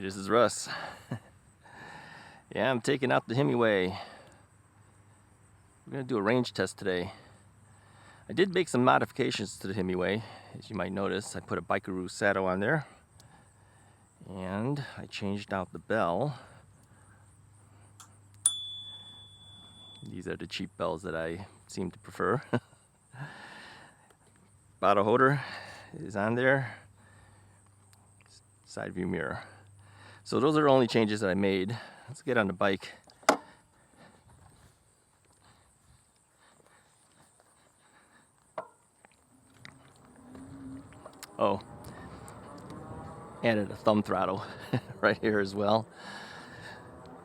this is Russ. Yeah, I'm taking out the Himiway. We're going to do a range test today. I did make some modifications to the Himiway. As you might notice, I put a Bikeroo saddle on there. And I changed out the bell. These are the cheap bells that I seem to prefer. Bottle holder is on there. Side view mirror. So those are the only changes that I made. Let's get on the bike. Oh, added a thumb throttle right here as well.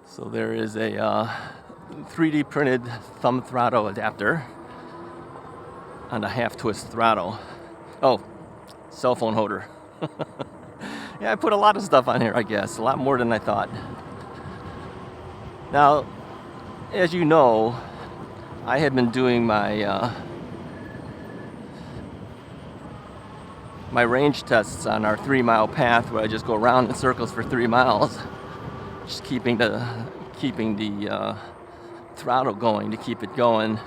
So there is a 3D printed thumb throttle adapter on the half twist throttle. Oh, cell phone holder. Yeah, I put a lot of stuff on here, I guess. A lot more than I thought. Now, as you know, I had been doing my my range tests on our 3-mile path where I just go around in circles for 3 miles. Just keeping the throttle going to keep it going.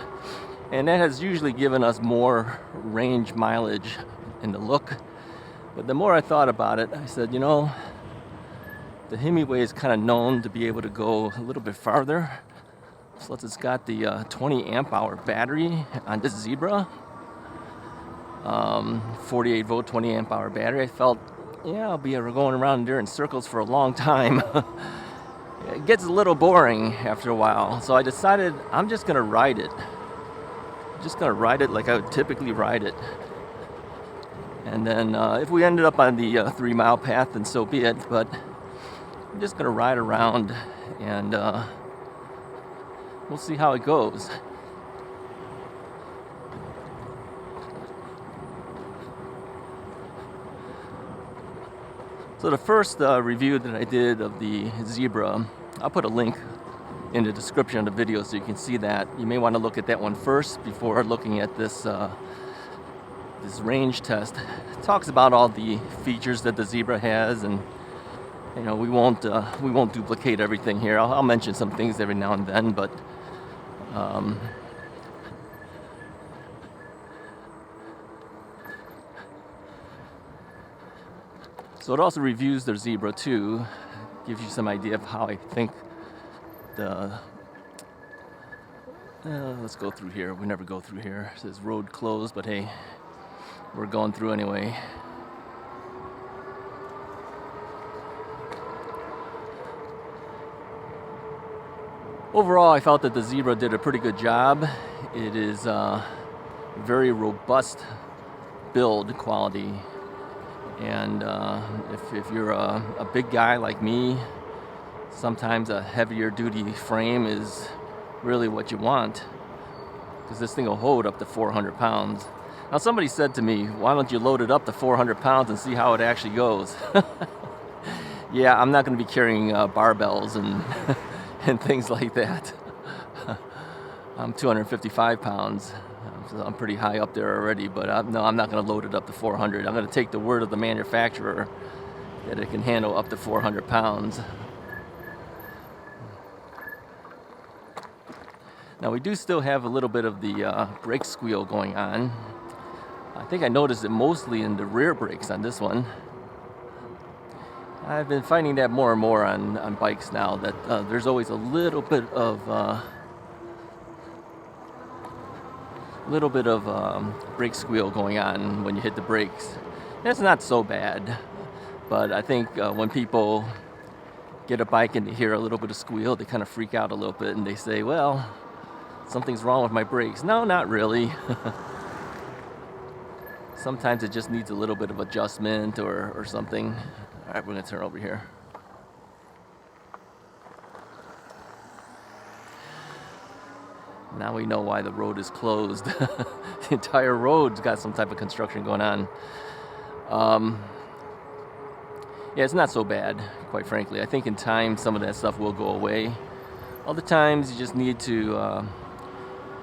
And that has usually given us more range mileage in the look. But the more I thought about it, I said, you know, the Himiway is kind of known to be able to go a little bit farther. Plus it's got the 20 amp hour battery on this Zebra. 48 volt, 20 amp hour battery. I felt, yeah, I'll be going around there in circles for a long time. It gets a little boring after a while. So I decided I'm just going to ride it. Just going to ride it like I would typically ride it. And then if we ended up on the 3-mile path, then so be it. But I'm just going to ride around and we'll see how it goes. So the first review that I did of the Zebra, I'll put a link in the description of the video so you can see that. You may want to look at that one first before looking at this this range test. It talks about all the features that the Zebra has, and you know we won't duplicate everything here. I'll mention some things every now and then, but so it also reviews their Zebra too, gives you some idea of how I think the let's go through here. We never go through here. It says road closed, but hey, we're going through anyway. Overall, I felt that the Zebra did a pretty good job. It is very robust build quality. And if you're a big guy like me, sometimes a heavier duty frame is really what you want, because this thing will hold up to 400 pounds. Now somebody said to me, why don't you load it up to 400 pounds and see how it actually goes? Yeah, I'm not going to be carrying barbells and, and things like that. I'm 255 pounds. So I'm pretty high up there already, but no, I'm not going to load it up to 400. I'm going to take the word of the manufacturer that it can handle up to 400 pounds. Now we do still have a little bit of the brake squeal going on. I think I noticed it mostly in the rear brakes on this one. I've been finding that more and more on bikes now, that there's always a little bit of brake squeal going on when you hit the brakes. That's not so bad, but I think when people get a bike and they hear a little bit of squeal, they kind of freak out a little bit and they say, well, something's wrong with my brakes. No, not really. Sometimes it just needs a little bit of adjustment or something. All right, we're going to turn over here. Now we know why the road is closed. The entire road's got some type of construction going on. Yeah, it's not so bad, quite frankly. I think in time some of that stuff will go away. Other times you just need to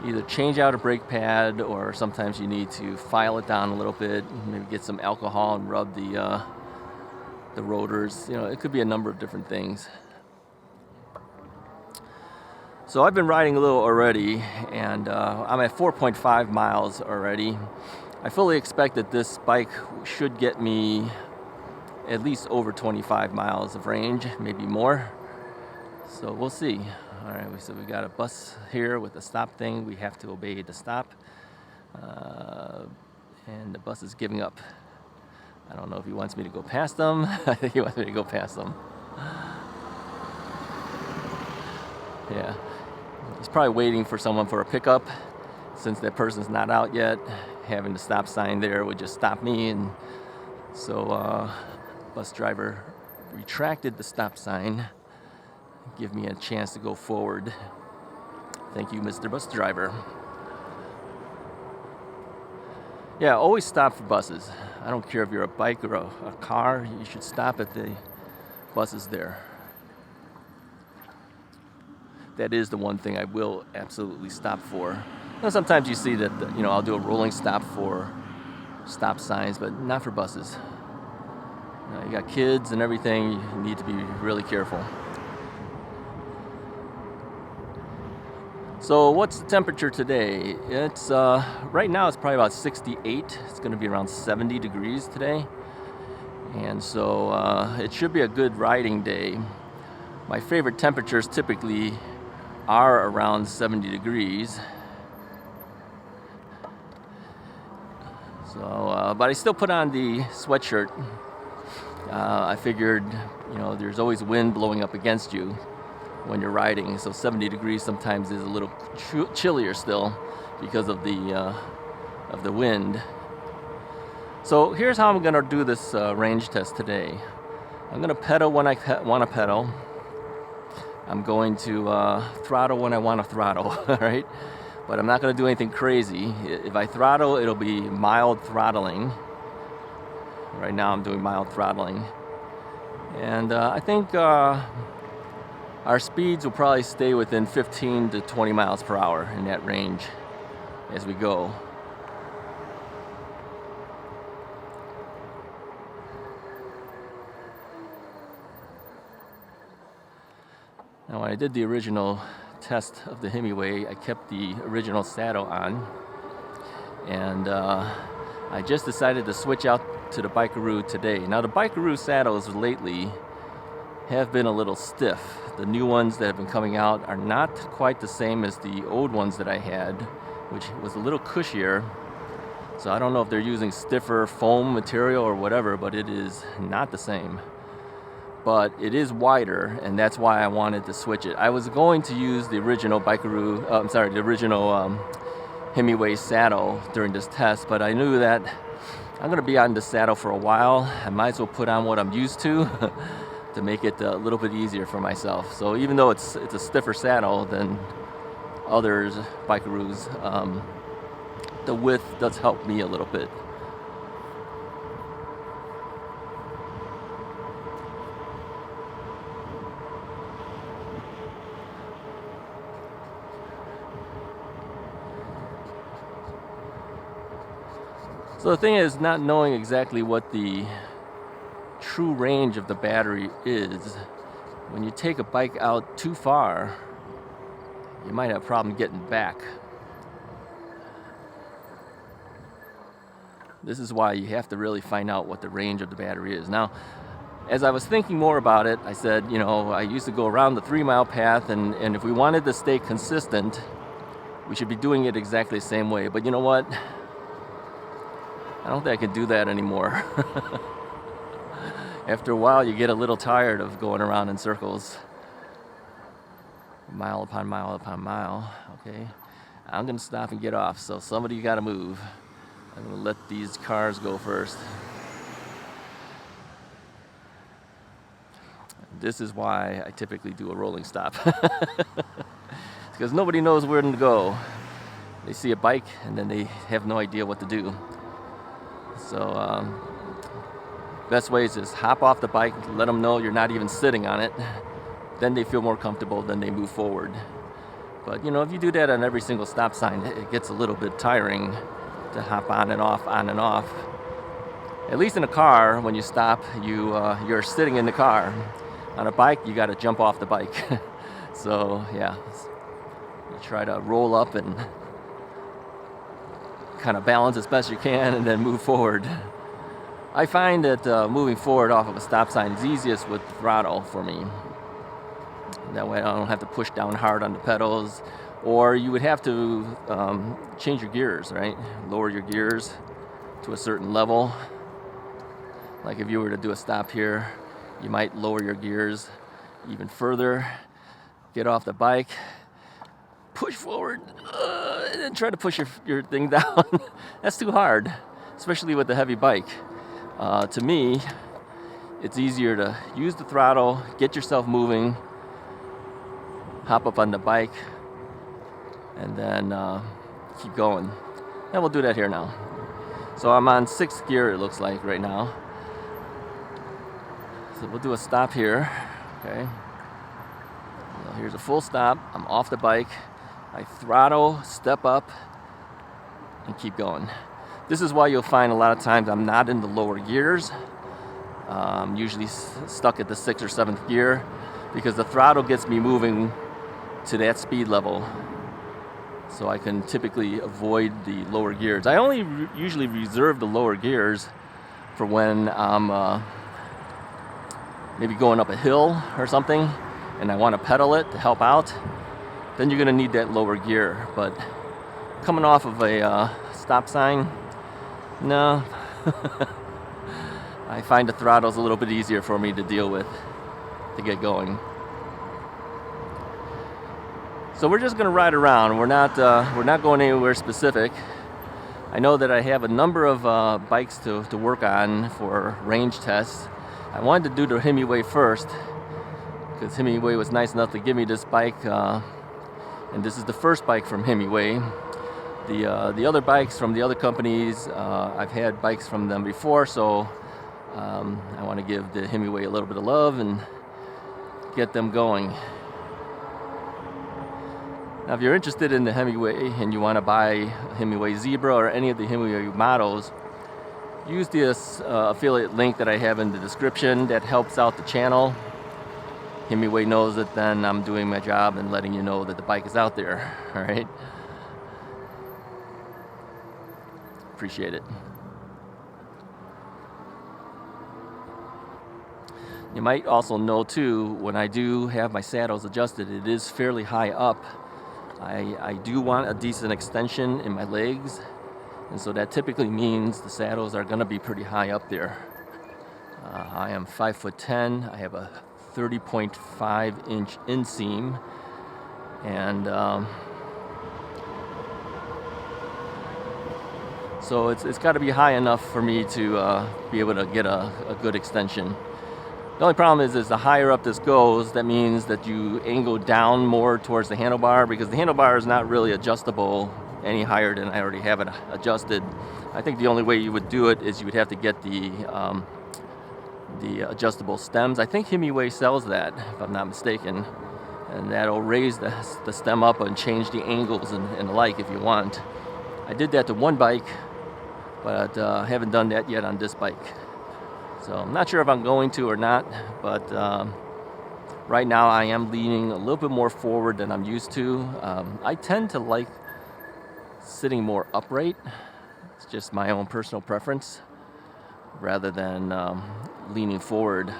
either change out a brake pad, or sometimes you need to file it down a little bit, maybe get some alcohol and rub the the rotors. You know, it could be a number of different things. So I've been riding a little already, and I'm at 4.5 miles already. I fully expect that this bike should get me at least over 25 miles of range, maybe more. So we'll see. All right, so we got a bus here with a stop thing. We have to obey the stop. And the bus is giving up. I don't know if he wants me to go past them. I think he wants me to go past them. Yeah. He's probably waiting for someone for a pickup. Since that person's not out yet, having the stop sign there would just stop me. And so bus driver retracted the stop sign, give me a chance to go forward. Thank you, Mr. Bus Driver. Yeah, always stop for buses. I don't care if you're a bike or a car, you should stop at the buses there. That is the one thing I will absolutely stop for. Now, sometimes you see that, you know, I'll do a rolling stop for stop signs, but not for buses. You got kids and everything, you need to be really careful. So what's the temperature today? It's right now it's probably about 68. It's going to be around 70 degrees today. And so it should be a good riding day. My favorite temperatures typically are around 70 degrees. So, but I still put on the sweatshirt. I figured, you know, there's always wind blowing up against you when you're riding, so 70 degrees sometimes is a little chillier still because of the wind. So here's how I'm going to do this range test today. I'm going to pedal when I want to pedal. I'm going to throttle when I want to throttle, all right? But I'm not going to do anything crazy. If I throttle, it'll be mild throttling. Right now I'm doing mild throttling. And I think our speeds will probably stay within 15 to 20 miles per hour in that range as we go. Now, when I did the original test of the Himiway, I kept the original saddle on, and I just decided to switch out to the Bikeroo today. Now, the Bikeroo saddles lately have been a little stiff. The new ones that have been coming out are not quite the same as the old ones that I had, which was a little cushier. So I don't know if they're using stiffer foam material or whatever, but it is not the same. But it is wider, and that's why I wanted to switch it. I was going to use the original the original Himiway saddle during this test, but I knew that I'm going to be on the saddle for a while. I might as well put on what I'm used to to make it a little bit easier for myself. So even though it's a stiffer saddle than others, Bikeroos, the width does help me a little bit. So the thing is, not knowing exactly what the true range of the battery is, when you take a bike out too far, you might have a problem getting back. This is why you have to really find out what the range of the battery is. Now, as I was thinking more about it, I said, you know, I used to go around the 3-mile path, and if we wanted to stay consistent, we should be doing it exactly the same way. But you know what? I don't think I can do that anymore. After a while, you get a little tired of going around in circles. Mile upon mile upon mile. Okay, I'm going to stop and get off, so somebody got to move. I'm going to let these cars go first. This is why I typically do a rolling stop. Because nobody knows where to go. They see a bike, and then they have no idea what to do. So best way is just hop off the bike, let them know you're not even sitting on it. Then they feel more comfortable, then they move forward. But you know, if you do that on every single stop sign, it gets a little bit tiring to hop on and off, on and off. At least in a car, when you stop, you're sitting in the car. On a bike, you got to jump off the bike. So yeah, you try to roll up and kind of balance as best you can and then move forward. I find that moving forward off of a stop sign is easiest with the throttle for me. That way I don't have to push down hard on the pedals, or you would have to change your gears, right? Lower your gears to a certain level. Like if you were to do a stop here, you might lower your gears even further, get off the bike, push forward, and then try to push your thing down. That's too hard, especially with the heavy bike. To me, it's easier to use the throttle, get yourself moving, hop up on the bike, and then keep going. And we'll do that here now. So I'm on 6th gear, it looks like, right now. So we'll do a stop here, okay? So here's a full stop. I'm off the bike. I throttle, step up, and keep going. This is why you'll find a lot of times I'm not in the lower gears. I'm usually stuck at the 6th or 7th gear because the throttle gets me moving to that speed level. So I can typically avoid the lower gears. I only usually reserve the lower gears for when I'm maybe going up a hill or something and I want to pedal it to help out. Then you're going to need that lower gear. But coming off of a stop sign, no. I find the throttle's a little bit easier for me to deal with to get going. So we're just going to ride around. We're not going anywhere specific. I know that I have a number of bikes to work on for range tests. I wanted to do the Himiway first because Himiway was nice enough to give me this bike, and this is the first bike from Himiway. The other bikes from the other companies, I've had bikes from them before, so I want to give the Himiway a little bit of love and get them going. Now, if you're interested in the Himiway and you want to buy a Himiway Zebra or any of the Himiway models, use this affiliate link that I have in the description. That helps out the channel. Himiway knows that then I'm doing my job and letting you know that the bike is out there. All right. Appreciate it. You might also know too, when I do have my saddles adjusted, it is fairly high up. I do want a decent extension in my legs, and so that typically means the saddles are going to be pretty high up there. I am 5'10". I have a 30.5 inch inseam, and so it's got to be high enough for me to be able to get a good extension. The only problem is the higher up this goes, that means that you angle down more towards the handlebar, because the handlebar is not really adjustable any higher than I already have it adjusted. I think the only way you would do it is you would have to get the adjustable stems. I think Himiway sells that, if I'm not mistaken, and that'll raise the stem up and change the angles and the like if you want. I did that to one bike, but I haven't done that yet on this bike. So I'm not sure if I'm going to or not, but right now I am leaning a little bit more forward than I'm used to. I tend to like sitting more upright. It's just my own personal preference, rather than leaning forward.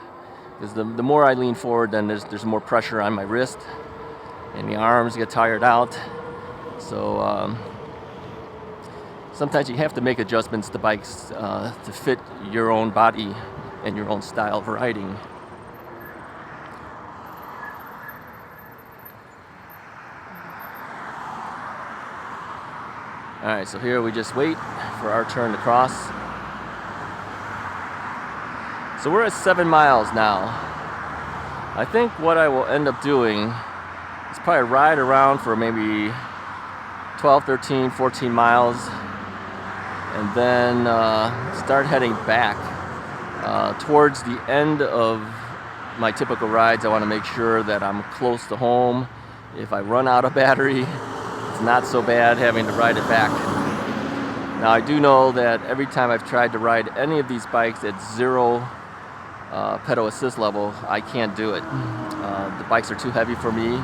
Because the more I lean forward, then there's more pressure on my wrist, and the arms get tired out. So sometimes you have to make adjustments to bikes to fit your own body and your own style of riding. All right, so here we just wait for our turn to cross. So we're at 7 miles now. I think what I will end up doing is probably ride around for maybe 12, 13, 14 miles, and then start heading back. Towards the end of my typical rides, I want to make sure that I'm close to home. If I run out of battery, it's not so bad having to ride it back. Now I do know that every time I've tried to ride any of these bikes at zero pedal assist level, I can't do it. The bikes are too heavy for me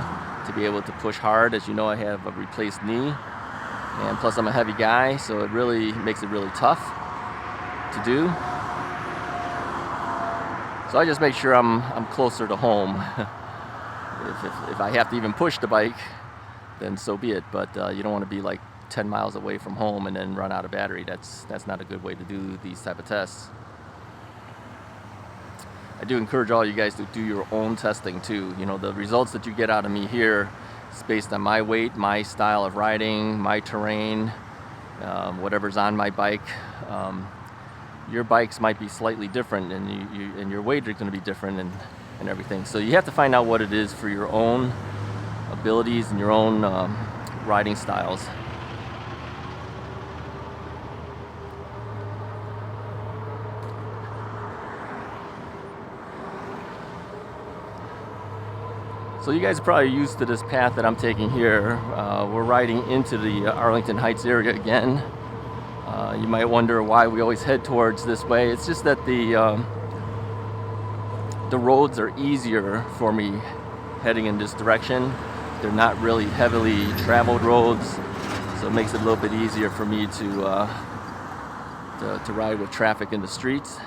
to be able to push hard. As you know, I have a replaced knee, and plus I'm a heavy guy, so it really makes it really tough to do. So I just make sure I'm closer to home. if I have to even push the bike, then so be it. But you don't want to be like 10 miles away from home and then run out of battery. That's not a good way to do these type of tests. I do encourage all you guys to do your own testing too. You know, the results that you get out of me here is based on my weight, my style of riding, my terrain, whatever's on my bike. Your bikes might be slightly different, and your weight is going to be different, and everything. So you have to find out what it is for your own abilities and your own riding styles. So you guys are probably used to this path that I'm taking here. We're riding into the Arlington Heights area again. You might wonder why we always head towards this way. It's just that the roads are easier for me heading in this direction. They're not really heavily traveled roads, so it makes it a little bit easier for me to ride with traffic in the streets.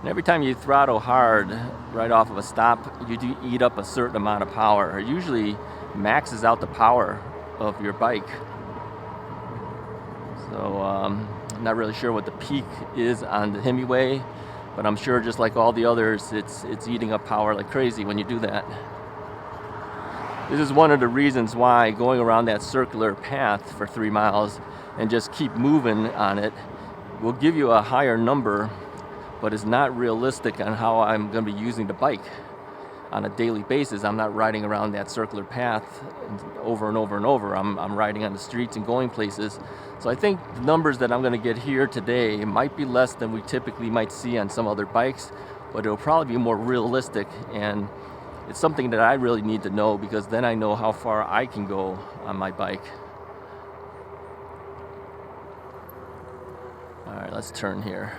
And every time you throttle hard right off of a stop, you do eat up a certain amount of power. It usually maxes out the power of your bike. So I'm not really sure what the peak is on the Himiway, but I'm sure just like all the others, it's eating up power like crazy when you do that. This is one of the reasons why going around that circular path for 3 miles and just keep moving on it will give you a higher number, but it's not realistic on how I'm going to be using the bike on a daily basis. I'm not riding around that circular path over and over and over. I'm riding on the streets and going places. So I think the numbers that I'm going to get here today might be less than we typically might see on some other bikes, but it'll probably be more realistic, and it's something that I really need to know, because then I know how far I can go on my bike. All right, let's turn here.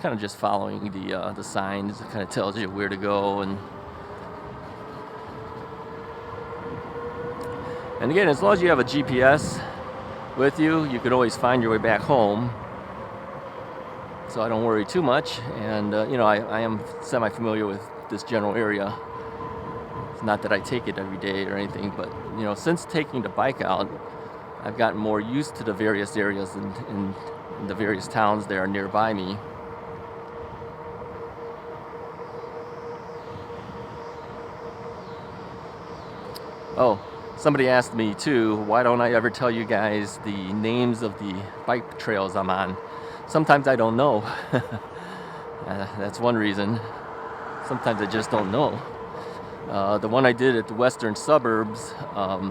Kind of just following the signs. It kind of tells you where to go, and again, as long as you have a GPS with you, you can always find your way back home. So I don't worry too much, and you know, I am semi-familiar with this general area. It's not that I take it every day or anything, but you know, since taking the bike out, I've gotten more used to the various areas in the various towns that are nearby me. Oh, somebody asked me too, why don't I ever tell you guys the names of the bike trails I'm on? Sometimes I don't know. That's one reason. Sometimes I just don't know. The one I did at the western suburbs, I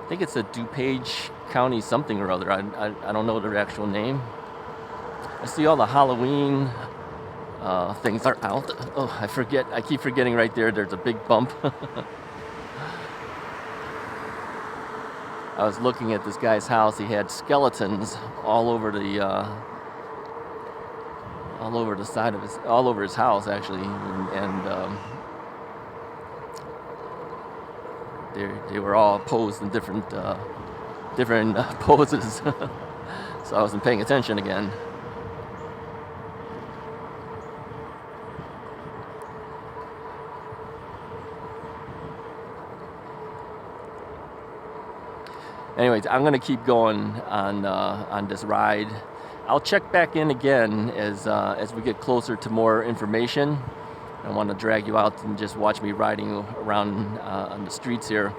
think it's a DuPage County something or other. I don't know their actual name. I see all the Halloween things are out. Oh, I keep forgetting right there. There's a big bump. I was looking at this guy's house. He had skeletons all over the side of all over his house, actually, and they were all posed in different poses. So I wasn't paying attention again. Anyways, I'm going to keep going on this ride. I'll check back in again as we get closer to more information. I don't want to drag you out and just watch me riding around on the streets here.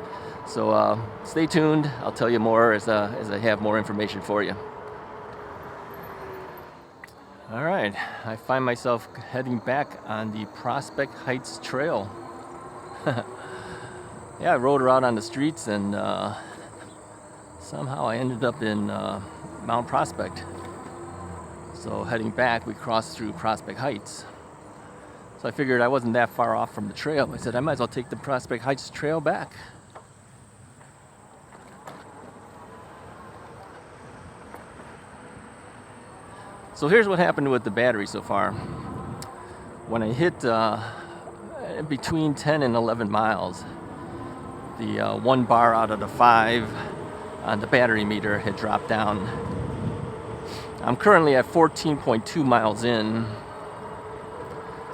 So stay tuned. I'll tell you more as I have more information for you. All right, I find myself heading back on the Prospect Heights Trail. yeah, I rode her out on the streets, and somehow I ended up in Mount Prospect. So heading back, we crossed through Prospect Heights. So I figured I wasn't that far off from the trail. I said I might as well take the Prospect Heights trail back. So here's what happened with the battery so far. When I hit between 10 and 11 miles, the 1 bar out of the 5 on the battery meter had dropped down. I'm currently at 14.2 miles in,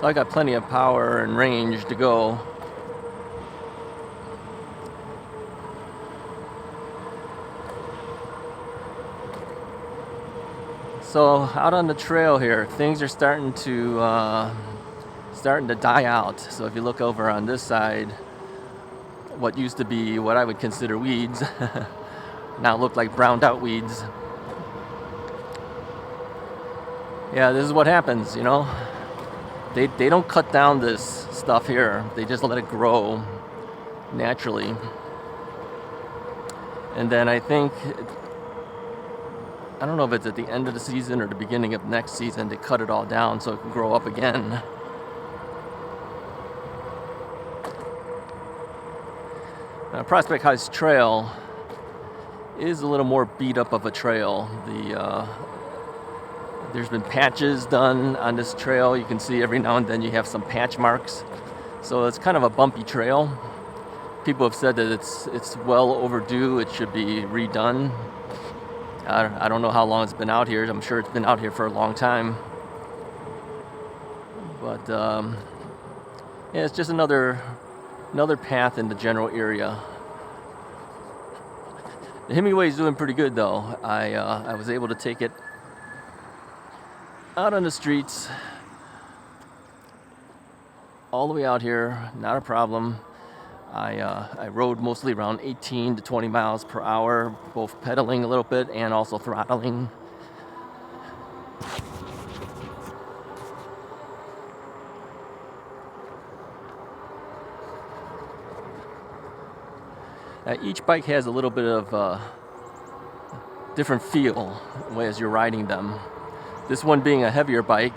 so I got plenty of power and range to go. So out on the trail here, things are starting to die out. So if you look over on this side, what used to be what I would consider weeds now look like browned out weeds. Yeah, this is what happens, you know. They don't cut down this stuff here. They just let it grow naturally. And then I think, I don't know if it's at the end of the season or the beginning of next season, they cut it all down so it can grow up again. Prospect Heights Trail is a little more beat up of a trail. There's been patches done on this trail. You can see every now and then you have some patch marks. So it's kind of a bumpy trail. People have said that it's well overdue. It should be redone. I don't know how long it's been out here. I'm sure it's been out here for a long time. But yeah, it's just another path in the general area. The Himiway is doing pretty good though. I was able to take it out on the streets all the way out here, not a problem. I rode mostly around 18 to 20 miles per hour, both pedaling a little bit and also throttling. Each bike has a little bit of different feel as you're riding them. This one being a heavier bike,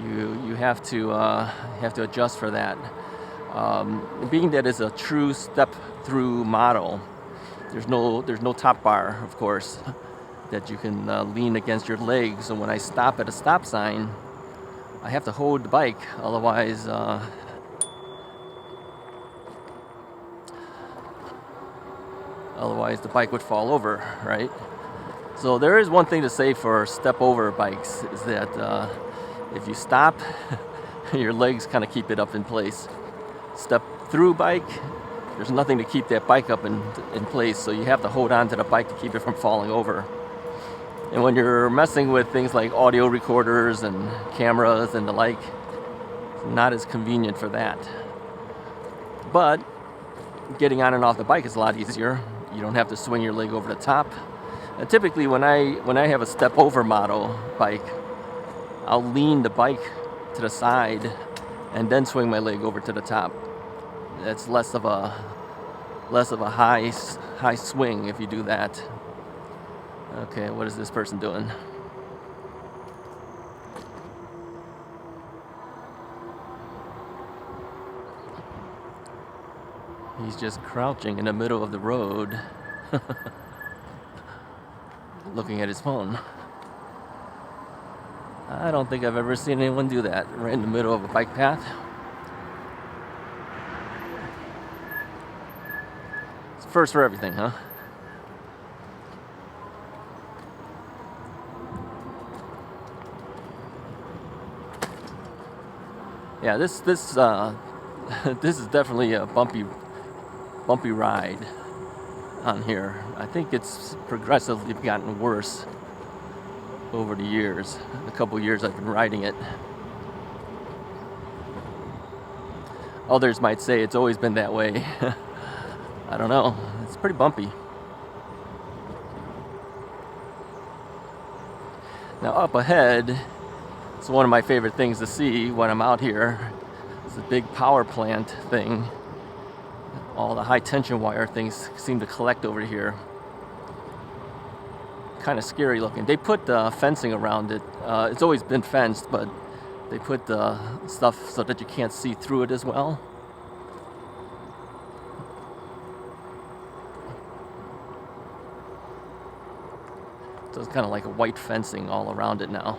you have to adjust for that. Being that it's a true Step-Thru model, there's no top bar, of course, that you can lean against your legs. So when I stop at a stop sign, I have to hold the bike, otherwise the bike would fall over, right? So there is one thing to say for step-over bikes, is that if you stop, your legs kind of keep it up in place. Step-through bike, there's nothing to keep that bike up in place, so you have to hold on to the bike to keep it from falling over. And when you're messing with things like audio recorders and cameras and the like, it's not as convenient for that. But getting on and off the bike is a lot easier. You don't have to swing your leg over the top. And typically when I have a step-over model bike, I'll lean the bike to the side and then swing my leg over to the top. That's less of a high swing if you do that. Okay, what is this person doing? He's just crouching in the middle of the road, looking at his phone. I don't think I've ever seen anyone do that right in the middle of a bike path. It's first for everything, huh? Yeah, this is definitely a bumpy ride on here. I think it's progressively gotten worse over the years. The couple years I've been riding it. Others might say it's always been that way. I don't know. It's pretty bumpy. Now up ahead, it's one of my favorite things to see when I'm out here. It's a big power plant thing. all the high tension wire things seem to collect over here. Kind of scary looking. They put fencing around it. It's always been fenced, but they put stuff so that you can't see through it as well. So it's kind of like a white fencing all around it now.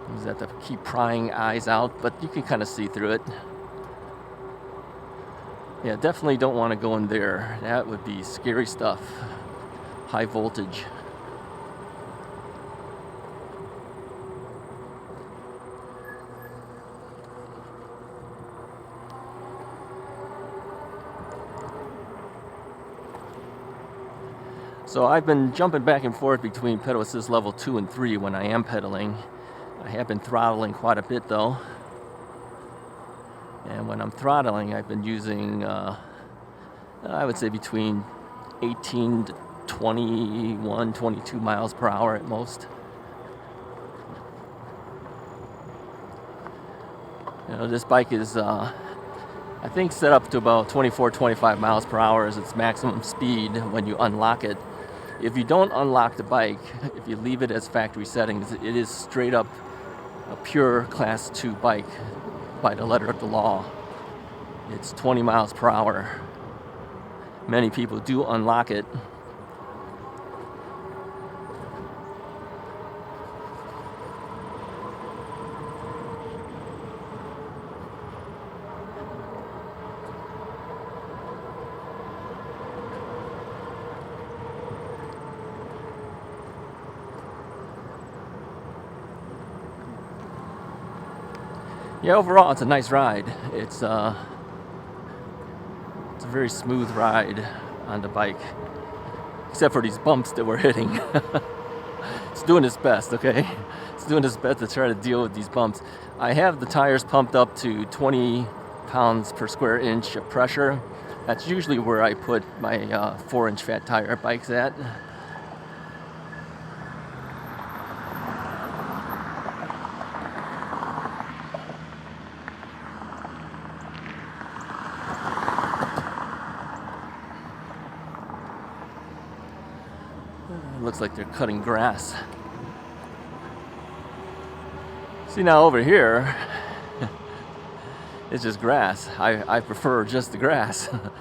You just have to keep prying eyes out, but you can kind of see through it. Yeah, definitely don't want to go in there. That would be scary stuff. High voltage. So I've been jumping back and forth between pedal assist level 2 and 3 when I am pedaling. I have been throttling quite a bit though. And when I'm throttling, I've been using, I would say between 18 to 21, 22 miles per hour at most. You know, this bike is, I think, set up to about 24, 25 miles per hour as its maximum speed when you unlock it. If you don't unlock the bike, if you leave it as factory settings, it is straight up a pure Class 2 bike by the letter of the law. It's 20 miles per hour. Many people do unlock it. Yeah, overall, it's a nice ride. It's a very smooth ride on the bike, except for these bumps that we're hitting. It's doing its best, okay? It's doing its best to try to deal with these bumps. I have the tires pumped up to 20 pounds per square inch of pressure. That's usually where I put my 4-inch fat tire bikes at. Looks like they're cutting grass. See, now over here, it's just grass. I prefer just the grass. Of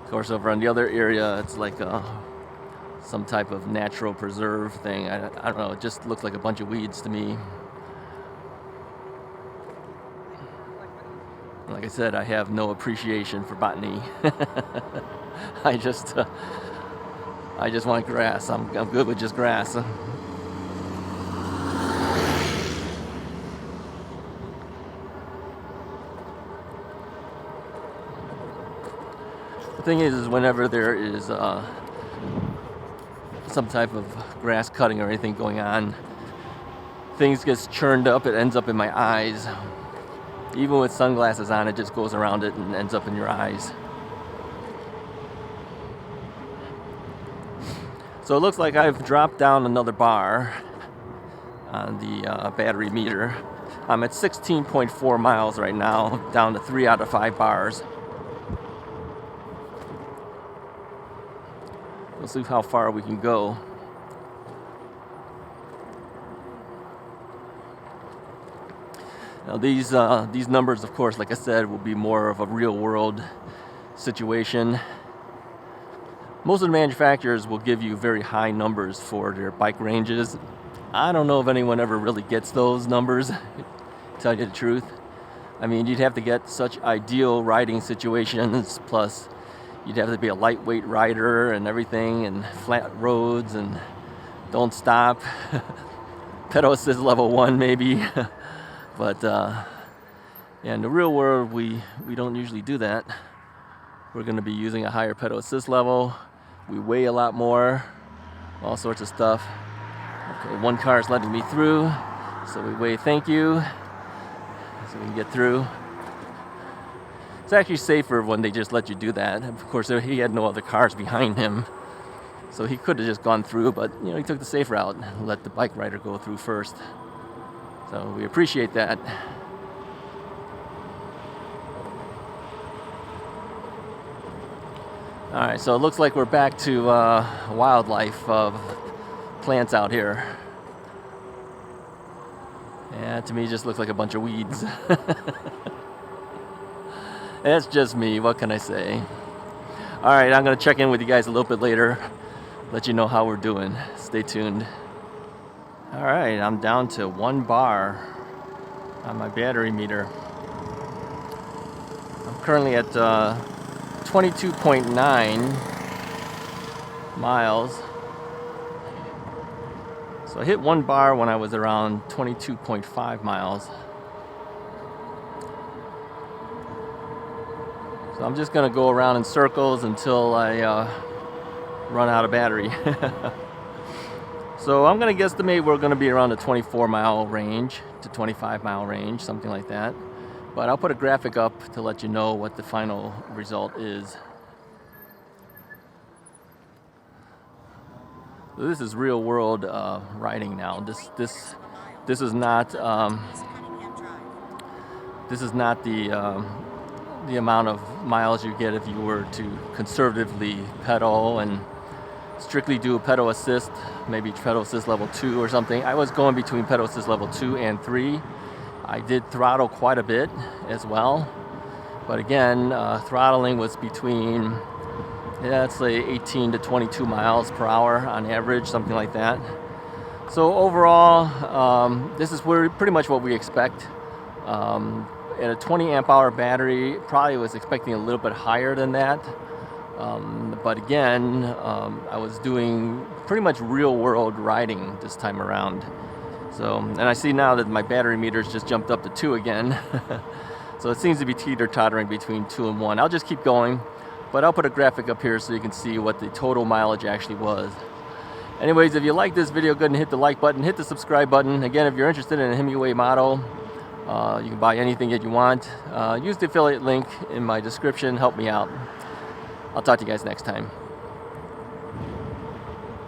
course, over on the other area, it's like some type of natural preserve thing. I don't know, it just looks like a bunch of weeds to me. Like I said, I have no appreciation for botany. I just want grass. I'm good with just grass. The thing is whenever there is some type of grass cutting or anything going on, things gets churned up. It ends up in my eyes. Even with sunglasses on, it just goes around it and ends up in your eyes. So it looks like I've dropped down another bar on the battery meter. I'm at 16.4 miles right now, down to 3 out of 5 bars. We'll see how far we can go. Now these numbers, of course, like I said, will be more of a real-world situation. Most of the manufacturers will give you very high numbers for their bike ranges. I don't know if anyone ever really gets those numbers, to tell you the truth. I mean, you'd have to get such ideal riding situations, plus you'd have to be a lightweight rider and everything, and flat roads, and don't stop. Pedal assist level 1 maybe. But yeah, in the real world, we don't usually do that. We're going to be using a higher pedal assist level. We weigh a lot more, all sorts of stuff. Okay, one car is letting me through, so we wave thank you, so we can get through. It's actually safer when they just let you do that. Of course, he had no other cars behind him, so he could have just gone through, but you know, he took the safe route and let the bike rider go through first. So we appreciate that. Alright, so it looks like we're back to wildlife of plants out here. Yeah, to me it just looks like a bunch of weeds. That's just me, what can I say? Alright, I'm going to check in with you guys a little bit later. Let you know how we're doing. Stay tuned. Alright, I'm down to 1 bar on my battery meter. I'm currently at 22.9 miles. So I hit 1 bar when I was around 22.5 miles. So I'm just going to go around in circles until I run out of battery. So I'm going to guesstimate we're going to be around the 24-mile range to 25-mile range, something like that. But I'll put a graphic up to let you know what the final result is. So this is real world riding now. This is not the amount of miles you get if you were to conservatively pedal and strictly do a pedal assist, maybe pedal assist level 2 or something. I was going between pedal assist level 2 and 3. I did throttle quite a bit as well, but again, throttling was between, let's say 18 to 22 miles per hour on average, something like that. So overall, this is pretty much what we expect. At a 20 amp hour battery, probably was expecting a little bit higher than that. But again, I was doing pretty much real world riding this time around. So, and I see now that my battery meter's just jumped up to 2 again. So it seems to be teeter-tottering between 2 and 1. I'll just keep going, but I'll put a graphic up here so you can see what the total mileage actually was. Anyways, if you like this video, go ahead and hit the like button, hit the subscribe button. Again, if you're interested in a Himiway model, you can buy anything that you want. Use the affiliate link in my description, help me out. I'll talk to you guys next time.